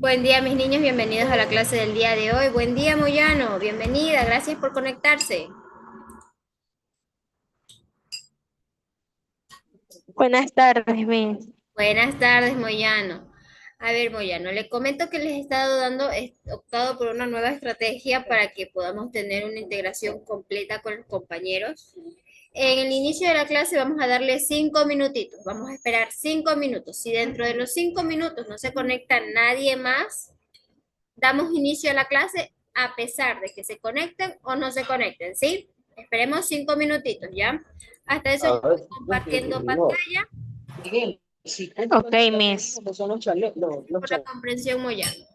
Buen día, mis niños, bienvenidos a la clase del día de hoy. Buen día, Moyano, bienvenida, gracias por conectarse. Buenas tardes, Miss. Buenas tardes, Moyano. A ver, Moyano, le comento que les he estado dando, he optado por una nueva estrategia para que podamos tener una integración completa con los compañeros. En el inicio de la clase vamos a darle 5 minutitos, vamos a esperar 5 minutos. Si dentro de los 5 minutos no se conecta nadie más, damos inicio a la clase a pesar de que se conecten o no se conecten, ¿sí? Esperemos 5 minutitos, ¿ya? Hasta eso yo voy compartiendo pantalla Ok, Miss. por la comprensión Moyano.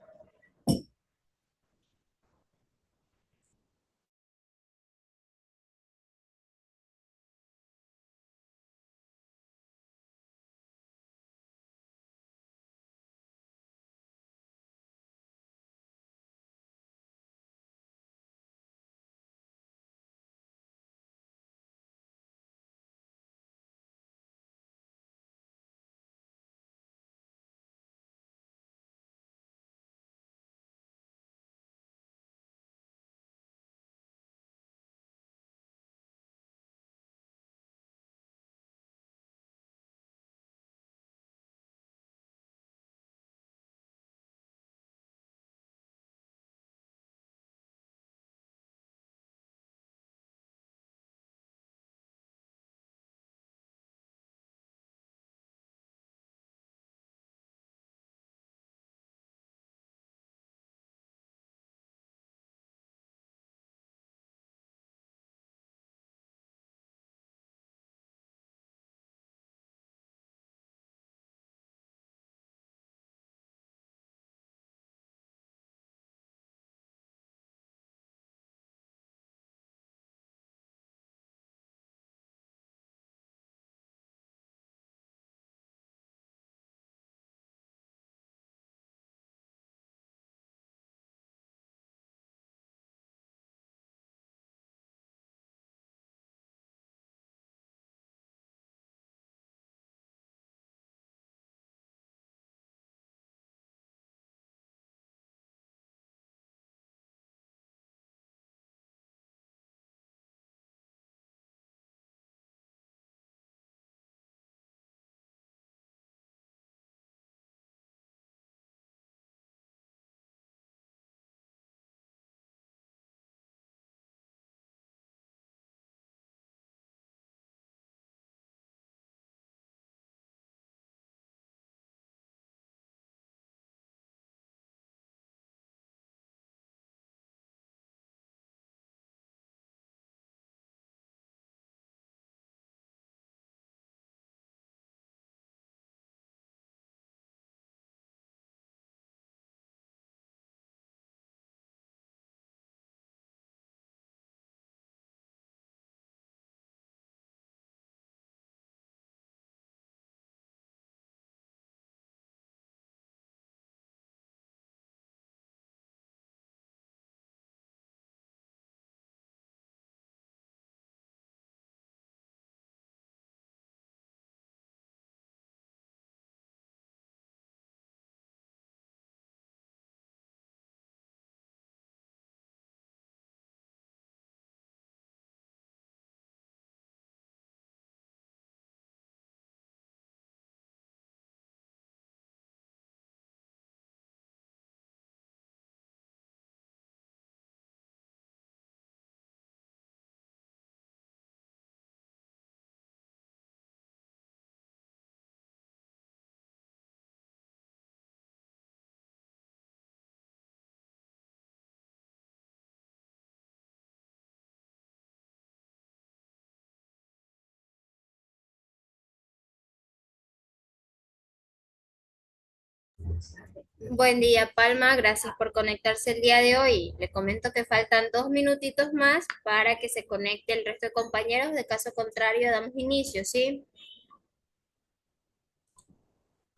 Buen día, Palma, gracias por conectarse el día de hoy. Le comento que faltan 2 minutitos más para que se conecte el resto de compañeros, de caso contrario damos inicio, ¿sí?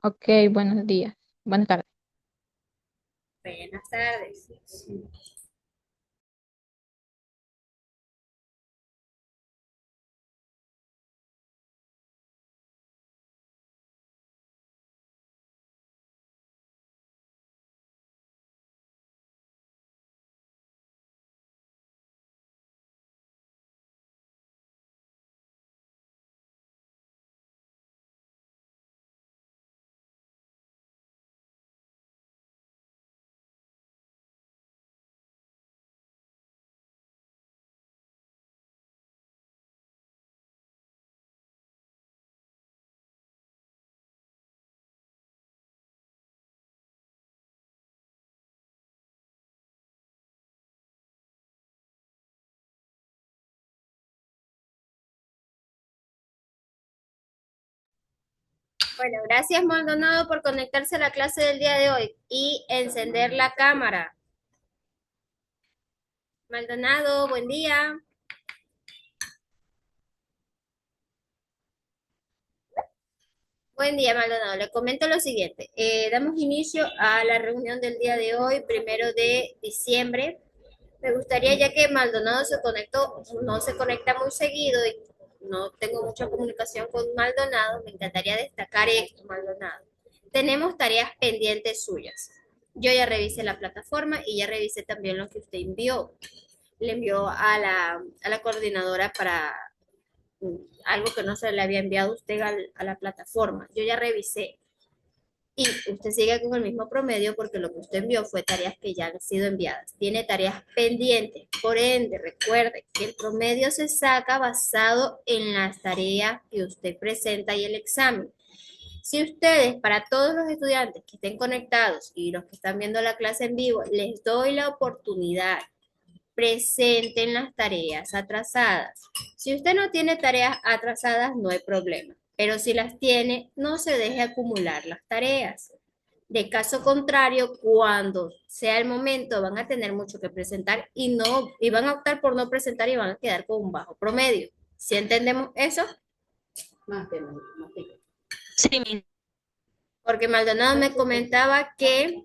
Ok, buenos días. Buenas tardes. Buenas tardes. Bueno, gracias Maldonado por conectarse a la clase del día de hoy y encender la cámara. Maldonado, buen día. Buen día, Maldonado. Le comento lo siguiente. Damos inicio a la reunión del día de hoy, 1 de diciembre. Me gustaría, ya que Maldonado se conectó, no se conecta muy seguido y no tengo mucha comunicación con Maldonado, me encantaría destacar esto, Maldonado. Tenemos tareas pendientes suyas. Yo ya revisé la plataforma y ya revisé también lo que usted envió. Le envió a la coordinadora para algo que no se le había enviado a usted a la plataforma. Yo ya revisé. Y usted sigue con el mismo promedio porque lo que usted envió fue tareas que ya han sido enviadas. Tiene tareas pendientes. Por ende, recuerde que el promedio se saca basado en las tareas que usted presenta y el examen. Si ustedes, para todos los estudiantes que estén conectados y los que están viendo la clase en vivo, les doy la oportunidad, presenten las tareas atrasadas. Si usted no tiene tareas atrasadas, no hay problema. Pero si las tiene, no se deje acumular las tareas. De caso contrario, cuando sea el momento, van a tener mucho que presentar y van a optar por no presentar y van a quedar con un bajo promedio. ¿Sí entendemos eso? Sí, Miss. Porque Maldonado me comentaba que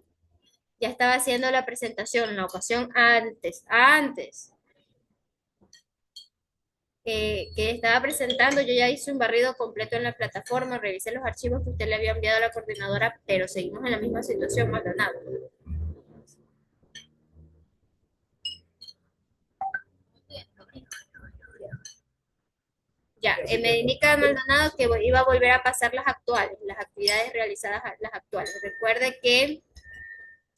ya estaba haciendo la presentación en la ocasión antes que estaba presentando, yo ya hice un barrido completo en la plataforma, revisé los archivos que usted le había enviado a la coordinadora, pero seguimos en la misma situación, Maldonado. Ya, me indica Maldonado que iba a volver a pasar las actuales, las actividades realizadas, las actuales. Recuerde que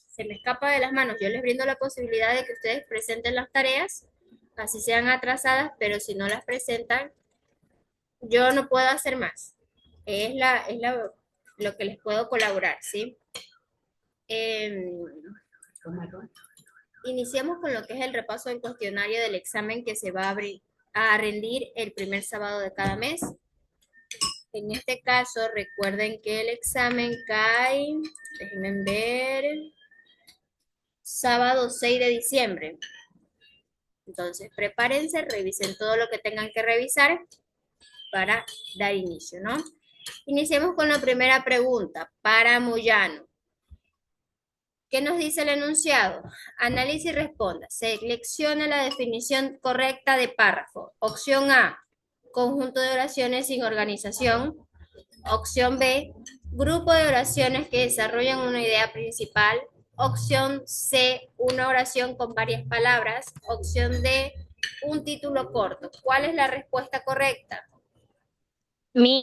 se me escapa de las manos, yo les brindo la posibilidad de que ustedes presenten las tareas, así sean atrasadas, pero si no las presentan, yo no puedo hacer más. Lo que les puedo colaborar, ¿sí? Eh, Iniciamos con lo que es el repaso del cuestionario del examen que se va a rendir el primer sábado de cada mes. En este caso, recuerden que el examen cae, déjenme ver, sábado 6 de diciembre. Entonces, prepárense, revisen todo lo que tengan que revisar para dar inicio, ¿no? Iniciemos con la primera pregunta para Moyano. ¿Qué nos dice el enunciado? Analiza y responda. Selecciona la definición correcta de párrafo. Opción A, conjunto de oraciones sin organización. Opción B, grupo de oraciones que desarrollan una idea principal. Opción C, una oración con varias palabras. Opción D, un título corto. ¿Cuál es la respuesta correcta? No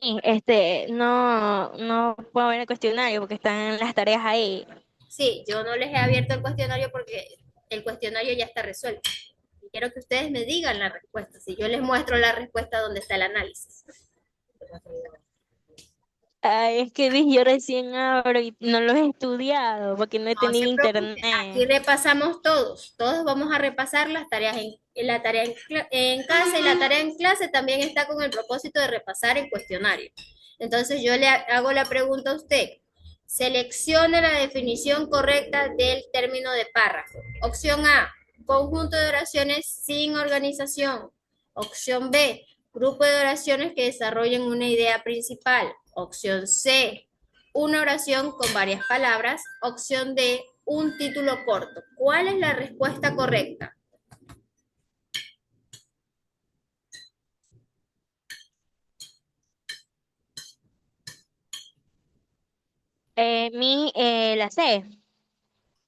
puedo ver el cuestionario porque están las tareas ahí. Sí, yo no les he abierto el cuestionario porque el cuestionario ya está resuelto. Y quiero que ustedes me digan la respuesta. Si yo les muestro la respuesta donde está el análisis. Ay, es que Miss, yo recién abro y no los he estudiado porque no he No se tenido preocupe, aquí internet. repasamos todos. Todos vamos a repasar las tareas la tarea en casa y la tarea en clase también está con el propósito de repasar el cuestionario. Entonces yo le hago la pregunta a usted. Seleccione la definición correcta del término de párrafo. Opción A, conjunto de oraciones sin organización. Opción B, grupo de oraciones que desarrollen una idea principal. Opción C, una oración con varias palabras. Opción D, un título corto. ¿Cuál es la respuesta correcta? La C,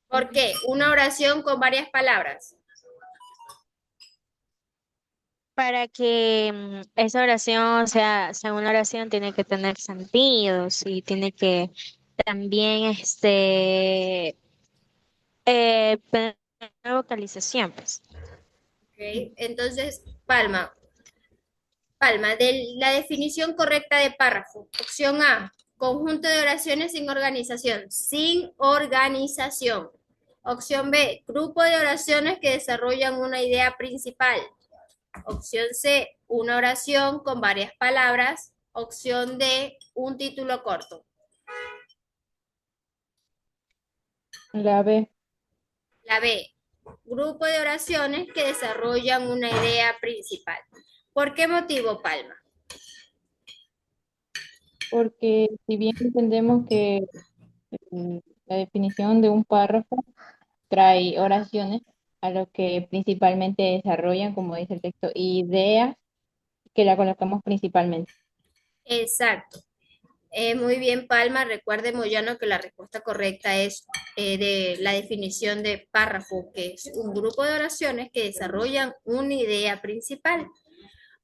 ¿Por qué? Una oración con varias palabras. para que esa oración sea una oración, tiene que tener sentidos y tiene que también tener vocalización, pues. ¿Ok? Entonces, Palma, de la definición correcta de párrafo. Opción A, conjunto de oraciones sin organización. Sin organización. Opción B, grupo de oraciones que desarrollan una idea principal. Opción C, una oración con varias palabras. Opción D, un título corto. La B, La B, grupo de oraciones que desarrollan una idea principal. ¿Por qué motivo, Palma? porque si bien entendemos que la definición de un párrafo trae oraciones a lo que principalmente desarrollan, como dice el texto, ideas que la colocamos principalmente. Exacto. Muy bien, Palma. Recuerde, Moyano, que la respuesta correcta es de la definición de párrafo, que es un grupo de oraciones que desarrollan una idea principal.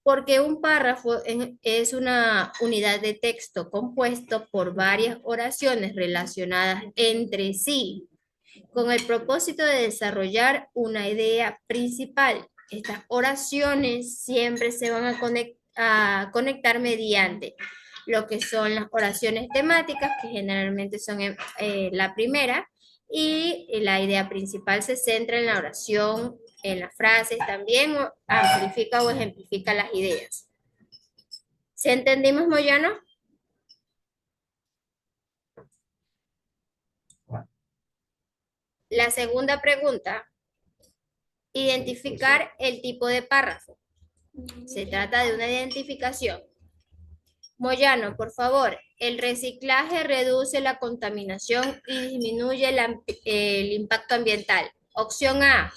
Porque un párrafo es una unidad de texto compuesto por varias oraciones relacionadas entre sí, con el propósito de desarrollar una idea principal. Estas oraciones siempre se van a conectar mediante lo que son las oraciones temáticas, que generalmente son la primera, y la idea principal se centra en la oración, en las frases, también amplifica o ejemplifica las ideas. ¿Sí entendimos, Moyano? La segunda pregunta, identificar el tipo de párrafo. Se trata de una identificación. Moyano, por favor, el reciclaje reduce la contaminación y disminuye el impacto ambiental. Opción A,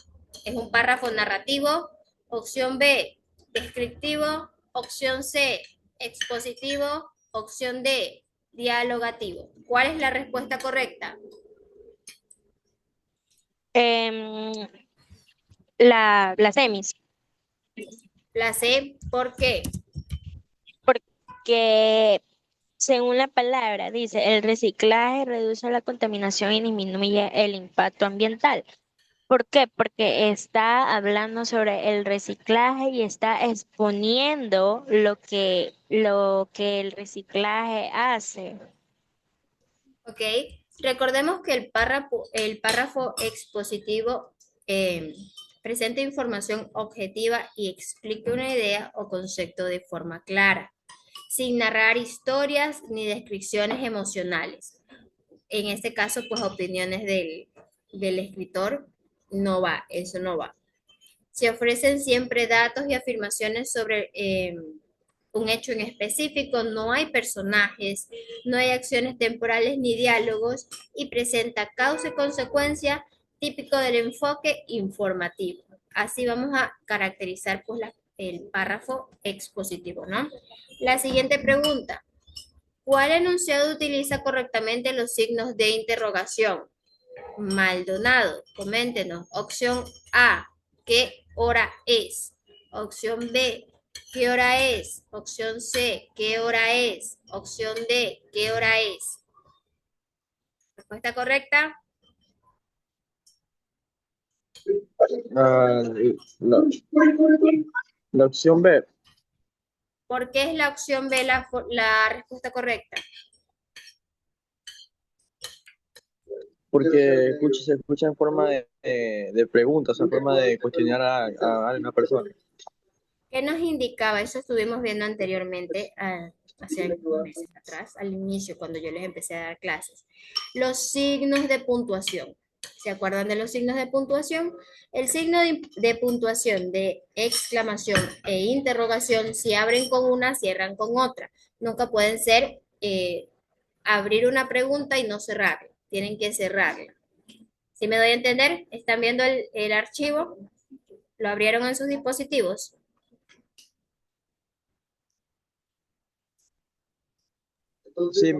es un párrafo narrativo. Opción B, descriptivo. Opción C, expositivo. Opción D, dialogativo. ¿Cuál es la respuesta correcta? Em, la semis, La C, ¿por qué? porque según la palabra dice, el reciclaje reduce la contaminación y disminuye el impacto ambiental. ¿Por qué? Porque está hablando sobre el reciclaje y está exponiendo lo que el reciclaje hace. ¿Ok? Recordemos que el párrafo expositivo eh, presenta información objetiva y explica una idea o concepto de forma clara, sin narrar historias ni descripciones emocionales. En este caso, pues opiniones del escritor no va, eso no va. Se ofrecen siempre datos y afirmaciones sobre un hecho en específico, no hay personajes, no hay acciones temporales ni diálogos y presenta causa y consecuencia típico del enfoque informativo. Así vamos a caracterizar pues el párrafo expositivo, ¿no? La siguiente pregunta. ¿Cuál enunciado utiliza correctamente los signos de interrogación? Maldonado, coméntenos. Opción A, ¿qué hora es? Opción B, ¿qué hora es? Opción C, ¿qué hora es? Opción D, ¿qué hora es? Respuesta correcta. Ah, la, la opción B, ¿Por qué es la opción B la respuesta correcta? porque se escucha en forma de preguntas, en forma de cuestionar a una persona. ¿Qué nos indicaba? Eso estuvimos viendo anteriormente, hace algunos meses atrás, al inicio, cuando yo les empecé a dar clases. Los signos de puntuación. ¿Se acuerdan de los signos de puntuación? El signo de puntuación de exclamación e interrogación, si abren con una, cierran con otra. Nunca pueden ser abrir una pregunta y no cerrarla. Tienen que cerrarla. ¿Sí me doy a entender? ¿Están viendo el archivo? ¿Lo abrieron en sus dispositivos? Sí,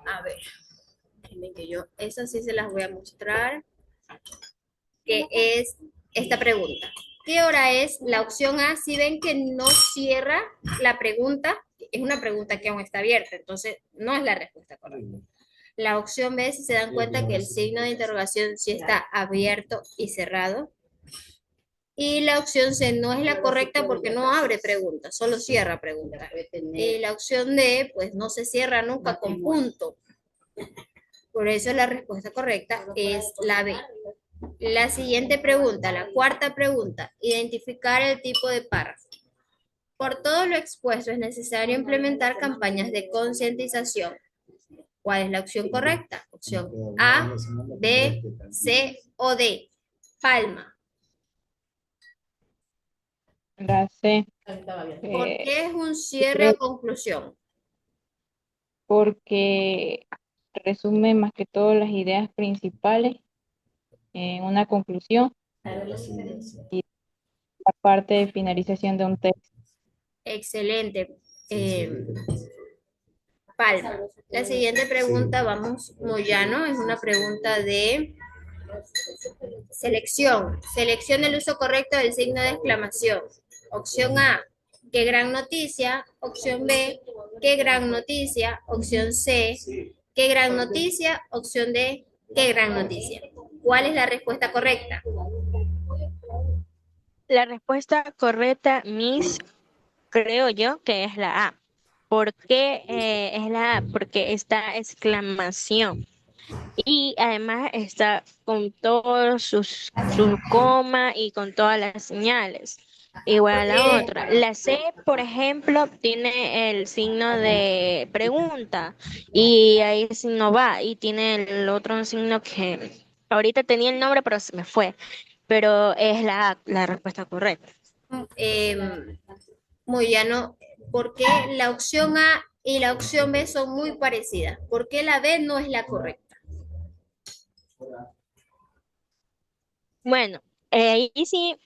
A ver, déjenme que yo, eso sí se las voy a mostrar, que es esta pregunta. ¿Qué hora es? La opción A, si ven que no cierra la pregunta, es una pregunta que aún está abierta, entonces no es la respuesta correcta. La opción B, si se dan cuenta que el signo de interrogación sí está abierto y cerrado. Y la opción C no es la correcta porque no abre preguntas, solo cierra preguntas. Y la opción D, pues no se cierra nunca con punto. Por eso la respuesta correcta es la B. La siguiente pregunta, la cuarta pregunta, identificar el tipo de párrafo. Por todo lo expuesto, es necesario implementar campañas de concientización. ¿Cuál es la opción correcta? Opción A, B, C o D. Palma. La C, ¿Por eh, qué es un yo cierre creo o conclusión? porque resume más que todo las ideas principales en una conclusión y la parte de finalización de un texto. Excelente. Eh, Palma. La siguiente pregunta, vamos, Moyano, es una pregunta de selección. Selecciona el uso correcto del signo de exclamación. Opción A, qué gran noticia. Opción B, qué gran noticia. Opción C, qué gran noticia. Opción D, qué gran noticia. ¿Cuál es la respuesta correcta? La respuesta correcta, Miss, creo yo que es la A. ¿Por qué es la A? Porque está exclamación. Y además está con todos sus comas y con todas las señales. Igual a la Porque otra. La C, por ejemplo, tiene el signo de pregunta y ahí sí no va. Y tiene el otro signo que ahorita tenía el nombre, pero se me fue. Pero es la A, la respuesta correcta. eh, Moyano, ¿por qué la opción A y la opción B son muy parecidas? ¿Por qué la B no es la correcta? Bueno, ahí sí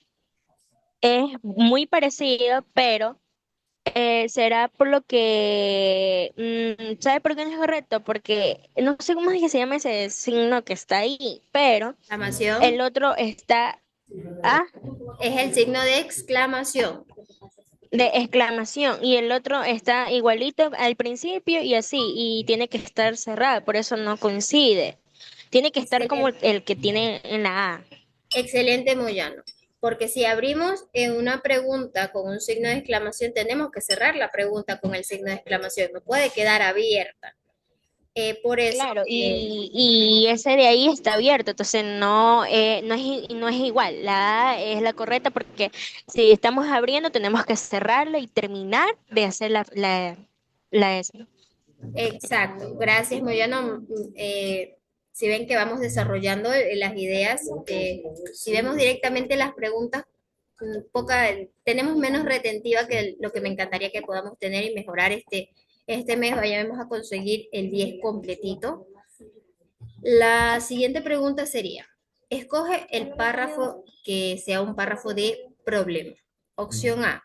es muy parecido, pero será por lo que, ¿sabe por qué no es correcto? Porque no sé cómo es que se llama ese signo que está ahí, pero Exclamación el otro está A es el signo de exclamación. de exclamación y el otro está igualito al principio y así, y tiene que estar cerrado, por eso no coincide. Tiene que estar como Excelente, el que tiene en la A. excelente, Moyano. Porque si abrimos en una pregunta con un signo de exclamación, tenemos que cerrar la pregunta con el signo de exclamación. No puede quedar abierta. Por eso, Claro, y ese de ahí está abierto, entonces no es igual. La A es la correcta porque si estamos abriendo tenemos que cerrarla y terminar de hacer la S. exacto. Gracias, Moyano. Si ven que vamos desarrollando las ideas, si vemos directamente las preguntas, tenemos menos retentiva que lo que me encantaría que podamos tener y mejorar este mes. Vayamos a conseguir el 10 completito. La siguiente pregunta sería, escoge el párrafo que sea un párrafo de problema. Opción A,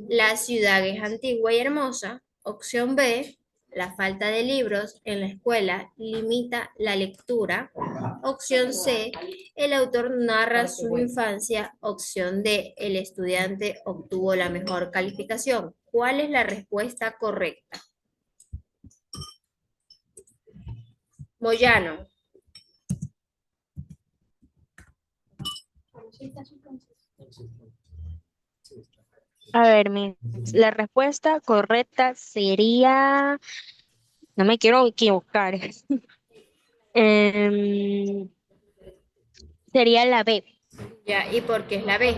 la ciudad es antigua y hermosa. Opción B, la falta de libros en la escuela limita la lectura. Opción C, el autor narra su infancia. Opción D, el estudiante obtuvo la mejor calificación. ¿Cuál es la respuesta correcta? Moyano. A ver, la respuesta correcta sería, no me quiero equivocar, em, sería la B. Ya, ¿y por qué es la B?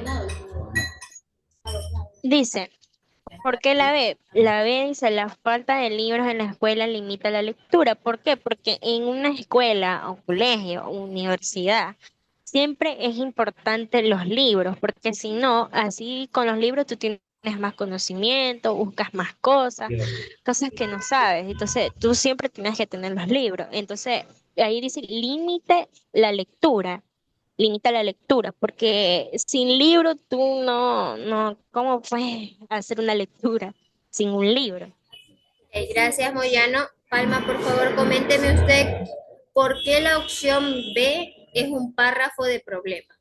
Dice. ¿Por qué la B? La B dice, la falta de libros en la escuela limita la lectura. ¿Por qué? Porque en una escuela o colegio o universidad siempre es importante los libros, porque si no, así con los libros tú tienes más conocimiento, buscas más cosas, cosas que no sabes. Entonces, tú siempre tienes que tener los libros. Entonces, ahí dice, límite la lectura, limita la lectura, porque sin libro tú ¿cómo puedes hacer una lectura sin un libro? Gracias, Moyano. Palma, por favor, coménteme usted por qué la opción B es un párrafo de problema.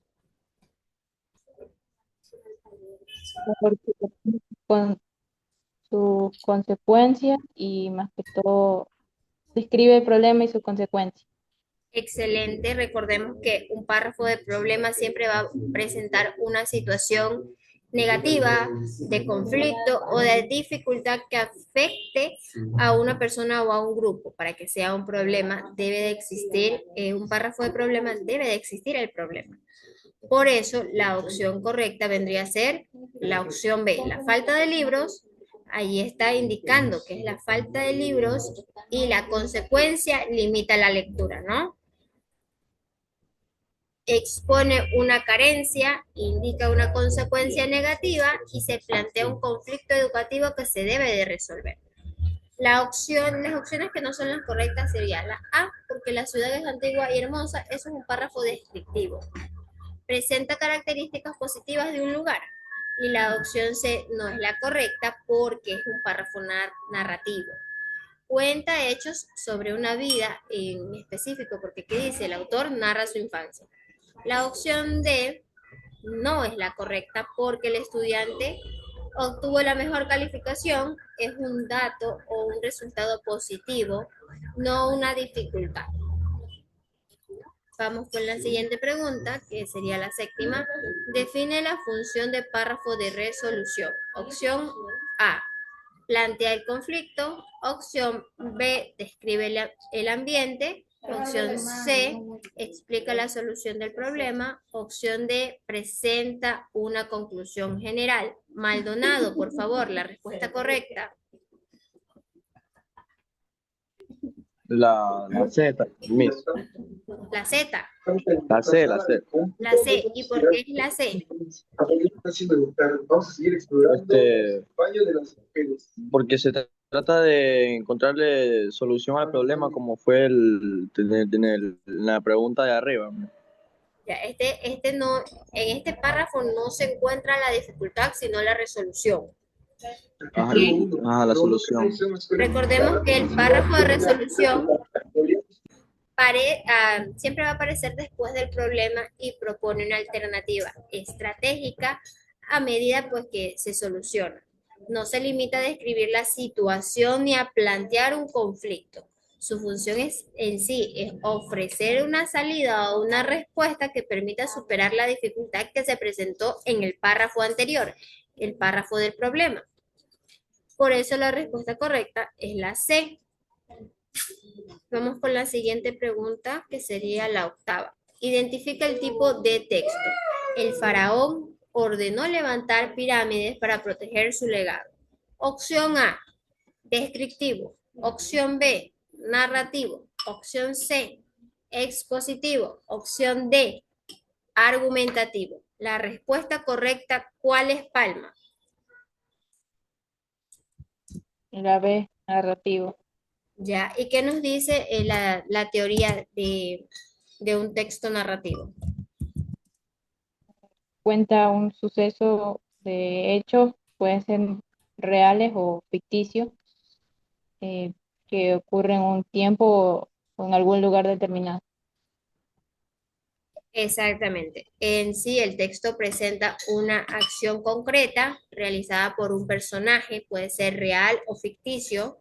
Porque con sus consecuencias y más que todo describe el problema y sus consecuencias. Excelente. Recordemos que un párrafo de problema siempre va a presentar una situación negativa, de conflicto o de dificultad que afecte a una persona o a un grupo. Para que sea un problema, debe de existir un párrafo de problema, debe de existir el problema. Por eso, la opción correcta vendría a ser la opción B, la falta de libros. Allí está indicando que es la falta de libros y la consecuencia limita la lectura, ¿no? Expone una carencia, indica una consecuencia negativa y se plantea un conflicto educativo que se debe de resolver. Las opciones que no son las correctas serían la A, porque la ciudad es antigua y hermosa, eso es un párrafo descriptivo. Presenta características positivas de un lugar. Y la opción C no es la correcta porque es un párrafo narrativo. Cuenta hechos sobre una vida en específico, porque ¿qué dice? El autor narra su infancia. La opción D no es la correcta porque el estudiante obtuvo la mejor calificación, es un dato o un resultado positivo, no una dificultad. Vamos con la siguiente pregunta, que sería la séptima. Define la función de párrafo de resolución. Opción A, plantea el conflicto. Opción B, describe el ambiente. Opción C, explica la solución del problema. Opción D, presenta una conclusión general. Maldonado, por favor, la respuesta correcta. La Z, Miss. La Z, La C, la C. la C. ¿Y por qué es la C? Porque se trata de encontrarle solución al problema como fue la pregunta de arriba. Ya, no, en este párrafo no se encuentra la dificultad, sino la resolución. Ajá, la solución. Recordemos que el párrafo de resolución siempre va a aparecer después del problema y propone una alternativa estratégica a medida pues que se soluciona. No se limita a describir la situación ni a plantear un conflicto. Su función en sí es ofrecer una salida o una respuesta que permita superar la dificultad que se presentó en el párrafo anterior, el párrafo del problema. Por eso la respuesta correcta es la C. Vamos con la siguiente pregunta, que sería la octava. Identifica el tipo de texto. El faraón ordenó levantar pirámides para proteger su legado. Opción A, descriptivo. Opción B, narrativo. Opción C, expositivo. Opción D, argumentativo. La respuesta correcta, ¿cuál es, Palma? La B, narrativo. Ya, ¿y qué nos dice la teoría de un texto narrativo? Cuenta un suceso de hechos, pueden ser reales o ficticios, eh, que ocurren en un tiempo o en algún lugar determinado. Exactamente. En sí, el texto presenta una acción concreta realizada por un personaje, puede ser real o ficticio.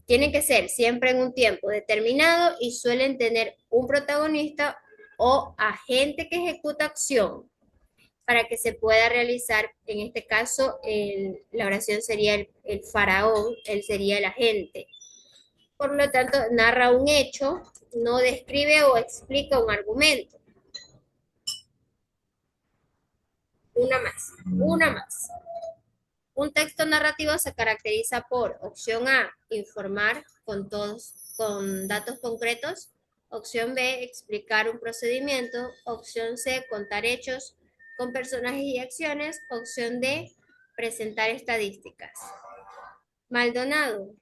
Tiene que ser siempre en un tiempo determinado y suelen tener un protagonista o agente que ejecuta acción para que se pueda realizar. En este caso, la oración sería el faraón, él sería el agente. Por lo tanto, narra un hecho, no describe o explica un argumento. Una más. Un texto narrativo se caracteriza por, opción A, informar con datos concretos. Opción B, explicar un procedimiento. Opción C, contar hechos con personajes y acciones. Opción D, presentar estadísticas. Maldonado.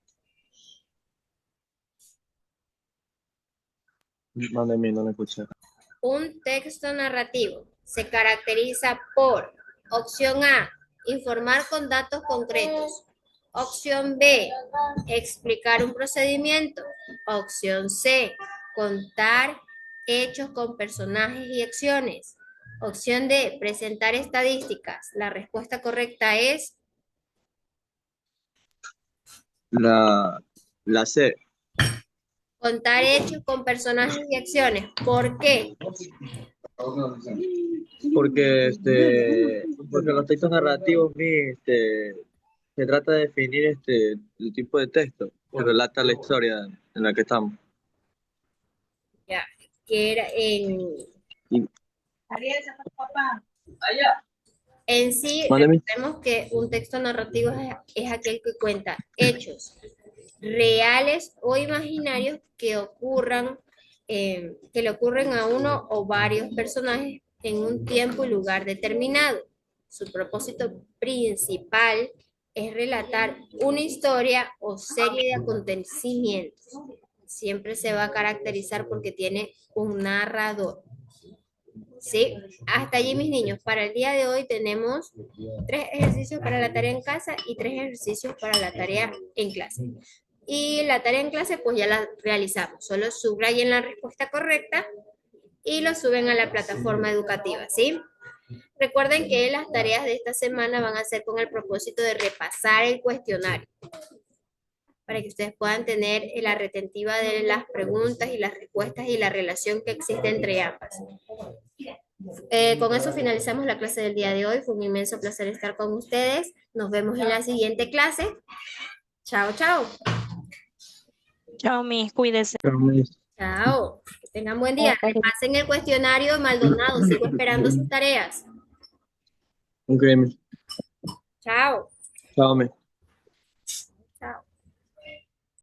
No, de mí, no lo escuché. Un texto narrativo se caracteriza por, opción A, informar con datos concretos. Opción B, explicar un procedimiento. Opción C, contar hechos con personajes y acciones. Opción D, presentar estadísticas. La respuesta correcta es La C. contar hechos con personajes y acciones. ¿Por qué? Porque los textos narrativos, se trata de definir el tipo de texto que relata la historia en la que estamos. Ya, que era Y, En sí, mándeme. recordemos que un texto narrativo es aquel que cuenta hechos reales o imaginarios que le ocurren a uno o varios personajes en un tiempo y lugar determinado. Su propósito principal es relatar una historia o serie de acontecimientos. Siempre se va a caracterizar porque tiene un narrador. ¿Sí? Hasta allí, mis niños. Para el día de hoy tenemos 3 ejercicios para la tarea en casa y 3 ejercicios para la tarea en clase. Y la tarea en clase, pues ya la realizamos. Solo subrayen la respuesta correcta y lo suben a la plataforma educativa, ¿sí? Recuerden que las tareas de esta semana van a ser con el propósito de repasar el cuestionario para que ustedes puedan tener la retentiva de las preguntas y las respuestas y la relación que existe entre ambas. Con eso finalizamos la clase del día de hoy. Fue un inmenso placer estar con ustedes. Nos vemos en la siguiente clase. Chao, chao. Chao, mis, cuídese. Chao. Que tengan buen día. Repasen el cuestionario de Maldonado. Sigo esperando sus tareas. Ok, Chao. chao,